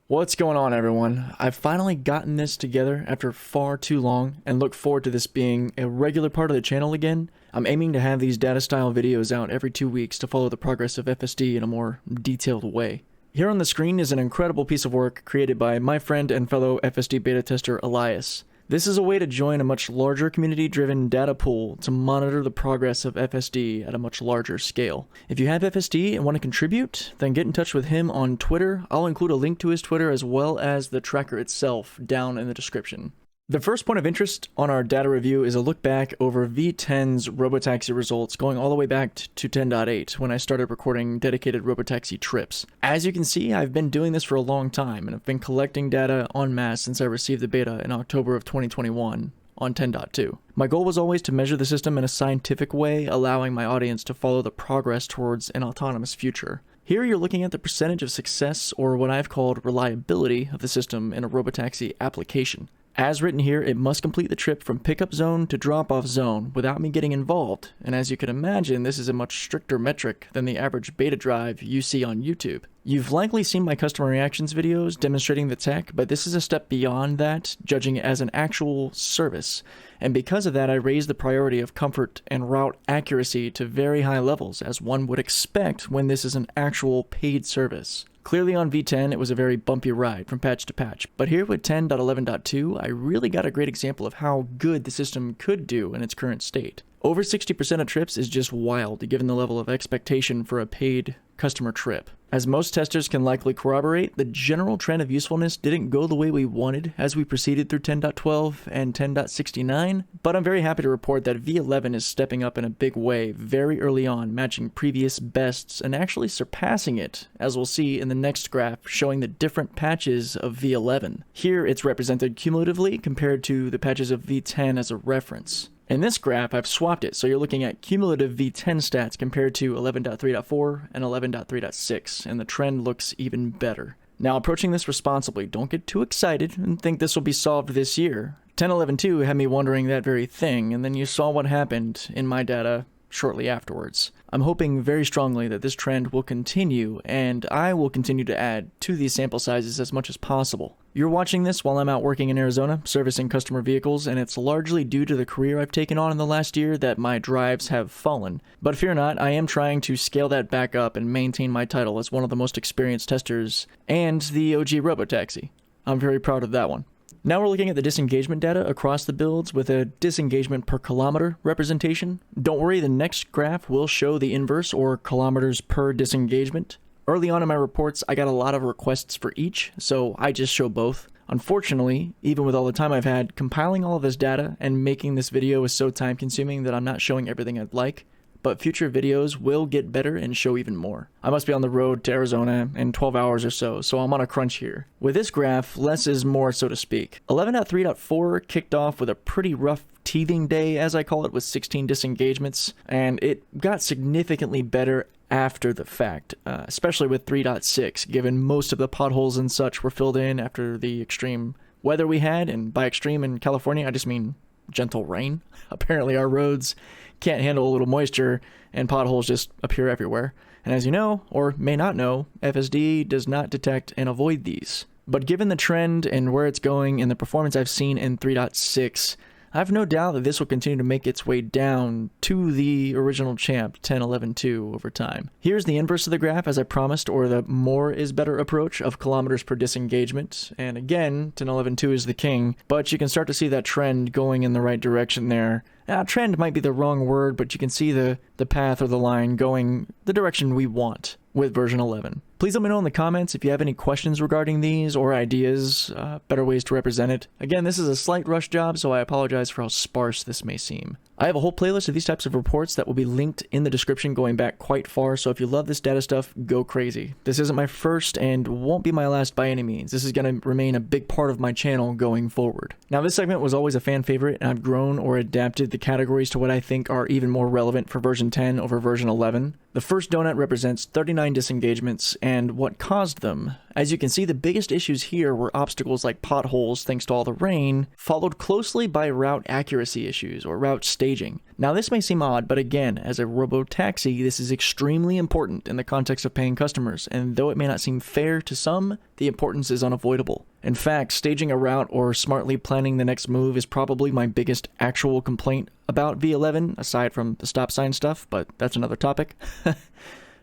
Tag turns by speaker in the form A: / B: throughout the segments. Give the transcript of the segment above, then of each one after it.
A: What's going on, everyone? I've finally gotten this together after far too long and look forward to this being a regular part of the channel again. I'm aiming to have these data style videos out every 2 weeks to follow the progress of FSD in a more detailed way. Here on the screen is an incredible piece of work created by my friend and fellow FSD beta tester Elias. This is a way to join a much larger community-driven data pool to monitor the progress of FSD at a much larger scale. If you have FSD and want to contribute, then get in touch with him on Twitter. I'll include a link to his Twitter as well as the tracker itself down in the description. The first point of interest on our data review is a look back over V10's RoboTaxi results going all the way back to 10.8 when I started recording dedicated RoboTaxi trips. As you can see, I've been doing this for a long time and have been collecting data en masse since I received the beta in October of 2021 on 10.2. My goal was always to measure the system in a scientific way, allowing my audience to follow the progress towards an autonomous future. Here you're looking at the percentage of success, or what I've called reliability, of the system in a RoboTaxi application. As written here, it must complete the trip from pickup zone to drop-off zone without me getting involved, and as you can imagine, this is a much stricter metric than the average beta drive you see on YouTube. You've likely seen my customer reactions videos demonstrating the tech, but this is a step beyond that, judging it as an actual service. And because of that, I raised the priority of comfort and route accuracy to very high levels, as one would expect when this is an actual paid service. Clearly on V10, it was a very bumpy ride from patch to patch, but here with 10.11.2, I really got a great example of how good the system could do in its current state. Over 60% of trips is just wild, given the level of expectation for a paid customer trip. As most testers can likely corroborate, the general trend of usefulness didn't go the way we wanted as we proceeded through 10.12 and 10.69, but I'm very happy to report that V11 is stepping up in a big way very early on, matching previous bests and actually surpassing it, as we'll see in the next graph showing the different patches of V11. Here it's represented cumulatively compared to the patches of V10 as a reference. In this graph, I've swapped it, so you're looking at cumulative V10 stats compared to 11.3.4 and 11.3.6, and the trend looks even better. Now, approaching this responsibly, don't get too excited and think this will be solved this year. 10.11.2 had me wondering that very thing, and then you saw what happened in my data shortly afterwards. I'm hoping very strongly that this trend will continue, and I will continue to add to these sample sizes as much as possible. You're watching this while I'm out working in Arizona, servicing customer vehicles, and it's largely due to the career I've taken on in the last year that my drives have fallen. But fear not, I am trying to scale that back up and maintain my title as one of the most experienced testers and the OG RoboTaxi. I'm very proud of that one. Now we're looking at the disengagement data across the builds with a disengagement per kilometer representation. Don't worry, the next graph will show the inverse, or kilometers per disengagement. Early on in my reports, I got a lot of requests for each, so I just show both. Unfortunately, even with all the time I've had, compiling all of this data and making this video is so time consuming that I'm not showing everything I'd like. But future videos will get better and show even more. I must be on the road to Arizona in 12 hours or so I'm on a crunch here. With this graph, less is more, so to speak. 11.3.4 kicked off with a pretty rough teething day, as I call it, with 16 disengagements, and it got significantly better after the fact, especially with 3.6, given most of the potholes and such were filled in after the extreme weather we had, and by extreme in California, I just mean gentle rain. Apparently our roads can't handle a little moisture and potholes just appear everywhere. And as you know, or may not know, FSD does not detect and avoid these. But given the trend and where it's going and the performance I've seen in 3.6, I have no doubt that this will continue to make its way down to the original champ 10.11.2 over time. Here's the inverse of the graph, as I promised, or the more is better approach of kilometers per disengagement. And again, 10.11.2 is the king, but you can start to see that trend going in the right direction there. Now, trend might be the wrong word, but you can see the path or the line going the direction we want with version 11. Please let me know in the comments if you have any questions regarding these or ideas, better ways to represent it. Again, this is a slight rush job, so I apologize for how sparse this may seem. I have a whole playlist of these types of reports that will be linked in the description going back quite far, so if you love this data stuff, go crazy. This isn't my first and won't be my last by any means. This is going to remain a big part of my channel going forward. Now, this segment was always a fan favorite, and I've grown or adapted the categories to what I think are even more relevant for version 10 over version 11. The first donut represents 39 disengagements and what caused them, As you can see, the biggest issues here were obstacles like potholes thanks to all the rain, followed closely by route accuracy issues or route staging. Now this may seem odd, but again, as a RoboTaxi, this is extremely important in the context of paying customers, and though it may not seem fair to some, the importance is unavoidable. In fact, staging a route or smartly planning the next move is probably my biggest actual complaint about V11, aside from the stop sign stuff, but that's another topic.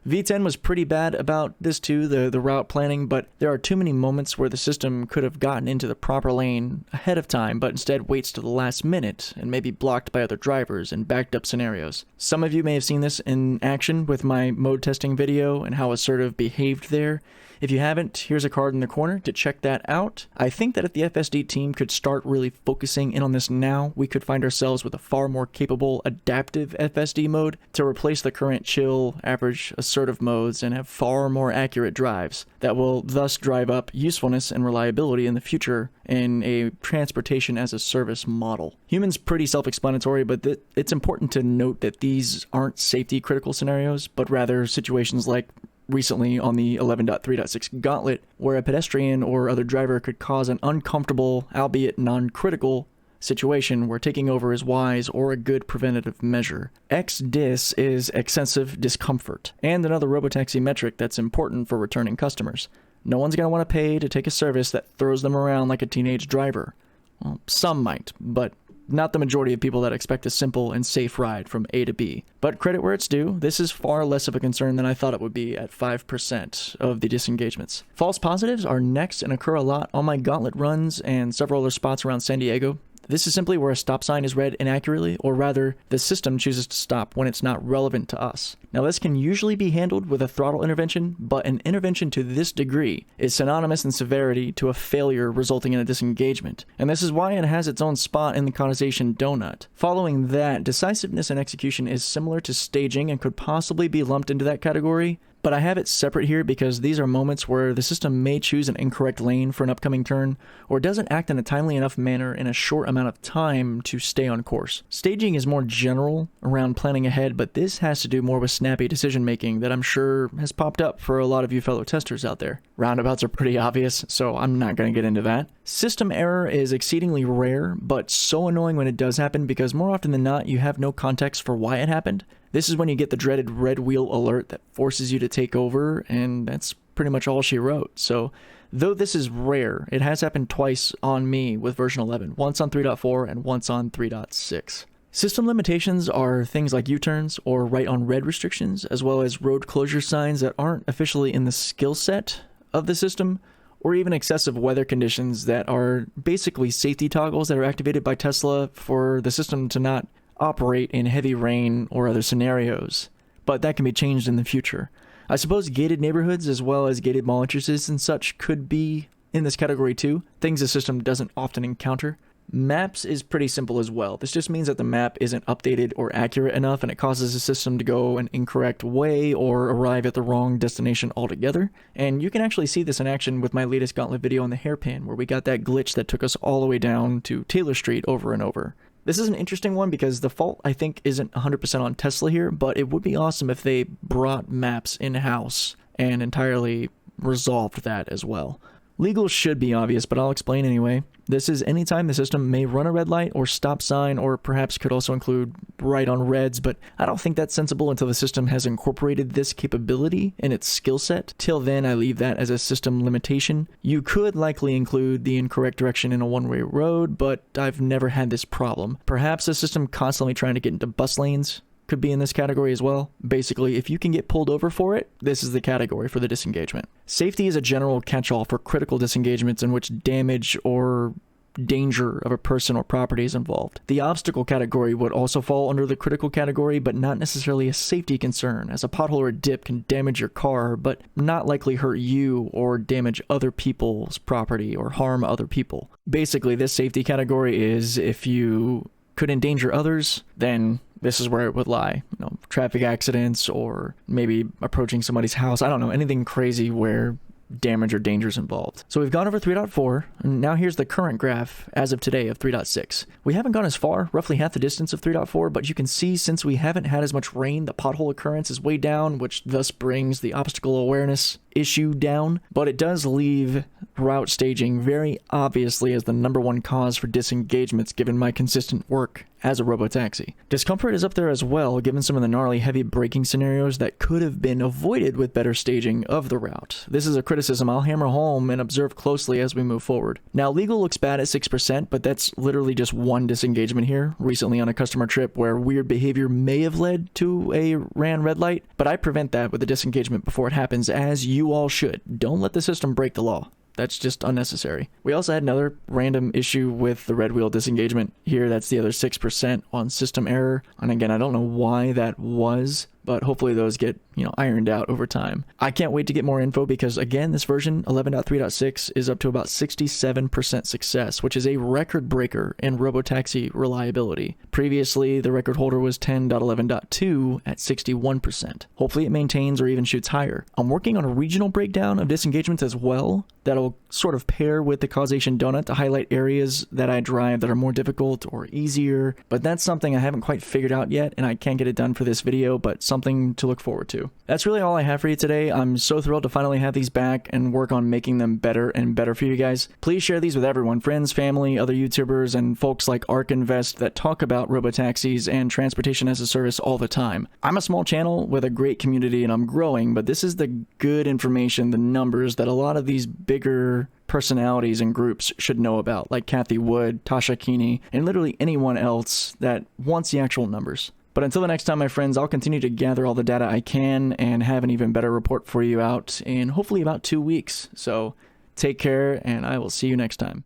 A: V10 was pretty bad about this too, the route planning, but there are too many moments where the system could have gotten into the proper lane ahead of time, but instead waits to the last minute and may be blocked by other drivers in backed up scenarios. Some of you may have seen this in action with my mode testing video and how assertive behaved there. If you haven't, here's a card in the corner to check that out. I think that if the FSD team could start really focusing in on this now, we could find ourselves with a far more capable adaptive FSD mode to replace the current chill, average, assertive modes and have far more accurate drives that will thus drive up usefulness and reliability in the future in a transportation as a service model. Human's pretty self-explanatory, but it's important to note that these aren't safety critical scenarios, but rather situations like recently on the 11.3.6 gauntlet, where a pedestrian or other driver could cause an uncomfortable, albeit non-critical, situation where taking over is wise or a good preventative measure. XDIS is excessive discomfort, and another RoboTaxi metric that's important for returning customers. No one's going to want to pay to take a service that throws them around like a teenage driver. Well, some might, but not the majority of people that expect a simple and safe ride from A to B. But credit where it's due, this is far less of a concern than I thought it would be at 5% of the disengagements. False positives are next and occur a lot on my gauntlet runs and several other spots around San Diego. This is simply where a stop sign is read inaccurately, or rather, the system chooses to stop when it's not relevant to us. Now this can usually be handled with a throttle intervention, but an intervention to this degree is synonymous in severity to a failure resulting in a disengagement. And this is why it has its own spot in the Causation Donut. Following that, decisiveness and execution is similar to staging and could possibly be lumped into that category, but I have it separate here because these are moments where the system may choose an incorrect lane for an upcoming turn, or doesn't act in a timely enough manner in a short amount of time to stay on course. Staging is more general around planning ahead, but this has to do more with snappy decision making that I'm sure has popped up for a lot of you fellow testers out there. Roundabouts are pretty obvious, so I'm not going to get into that. System error is exceedingly rare, but so annoying when it does happen because more often than not, you have no context for why it happened. This is when you get the dreaded red wheel alert that forces you to take over, and that's pretty much all she wrote. So, though this is rare, it has happened twice on me with version 11, once on 3.4 and once on 3.6. System limitations are things like U-turns or right on red restrictions, as well as road closure signs that aren't officially in the skill set of the system, or even excessive weather conditions that are basically safety toggles that are activated by Tesla for the system to not operate in heavy rain or other scenarios, but that can be changed in the future. I suppose gated neighborhoods as well as gated mall entrances and such could be in this category too, things the system doesn't often encounter. Maps is pretty simple as well. This just means that the map isn't updated or accurate enough and it causes the system to go an incorrect way or arrive at the wrong destination altogether. And you can actually see this in action with my latest gauntlet video on the hairpin, where we got that glitch that took us all the way down to Taylor Street over and over. This is an interesting one because the fault, I think, isn't 100% on Tesla here, but it would be awesome if they brought maps in-house and entirely resolved that as well. Legal should be obvious, but I'll explain anyway. This is anytime the system may run a red light or stop sign, or perhaps could also include right on reds, but I don't think that's sensible until the system has incorporated this capability in its skill set. Till then, I leave that as a system limitation. You could likely include the incorrect direction in a one-way road, but I've never had this problem. Perhaps the system constantly trying to get into bus lanes could be in this category as well. Basically, if you can get pulled over for it, this is the category for the disengagement. Safety is a general catch-all for critical disengagements in which damage or danger of a person or property is involved. The obstacle category would also fall under the critical category, but not necessarily a safety concern, as a pothole or a dip can damage your car, but not likely hurt you or damage other people's property or harm other people. Basically, this safety category is if you could endanger others, then this is where it would lie. You know, traffic accidents or maybe approaching somebody's house. I don't know, anything crazy where damage or dangers involved. So we've gone over 3.4, and now here's the current graph as of today of 3.6. We haven't gone as far, roughly half the distance of 3.4, but you can see since we haven't had as much rain, the pothole occurrence is way down, which thus brings the obstacle awareness issue down, but it does leave route staging very obviously as the #1 cause for disengagements given my consistent work as a RoboTaxi. Discomfort is up there as well, given some of the gnarly heavy braking scenarios that could have been avoided with better staging of the route. This is a criticism I'll hammer home and observe closely as we move forward. Now, legal looks bad at 6%, but that's literally just one disengagement here, recently on a customer trip where weird behavior may have led to a ran red light, but I prevent that with a disengagement before it happens, as you all should. Don't let the system break the law. That's just unnecessary. We also had another random issue with the red wheel disengagement here. That's the other 6% on system error. And again, I don't know why that was, but hopefully those get, ironed out over time. I can't wait to get more info because, again, this version 11.3.6 is up to about 67% success, which is a record breaker in RoboTaxi reliability. Previously, the record holder was 10.11.2 at 61%. Hopefully it maintains or even shoots higher. I'm working on a regional breakdown of disengagements as well that'll sort of pair with the Causation Donut to highlight areas that I drive that are more difficult or easier, but that's something I haven't quite figured out yet, and I can't get it done for this video, but something to look forward to. That's really all I have for you today. I'm so thrilled to finally have these back and work on making them better and better for you guys. Please share these with everyone, friends, family, other YouTubers, and folks like Ark Invest that talk about robotaxis and transportation as a service all the time. I'm a small channel with a great community and I'm growing, but this is the good information, the numbers that a lot of these bigger personalities and groups should know about, like Kathy Wood, Tasha Keeney, and literally anyone else that wants the actual numbers. But until the next time, my friends, I'll continue to gather all the data I can and have an even better report for you out in hopefully about 2 weeks. So take care, and I will see you next time.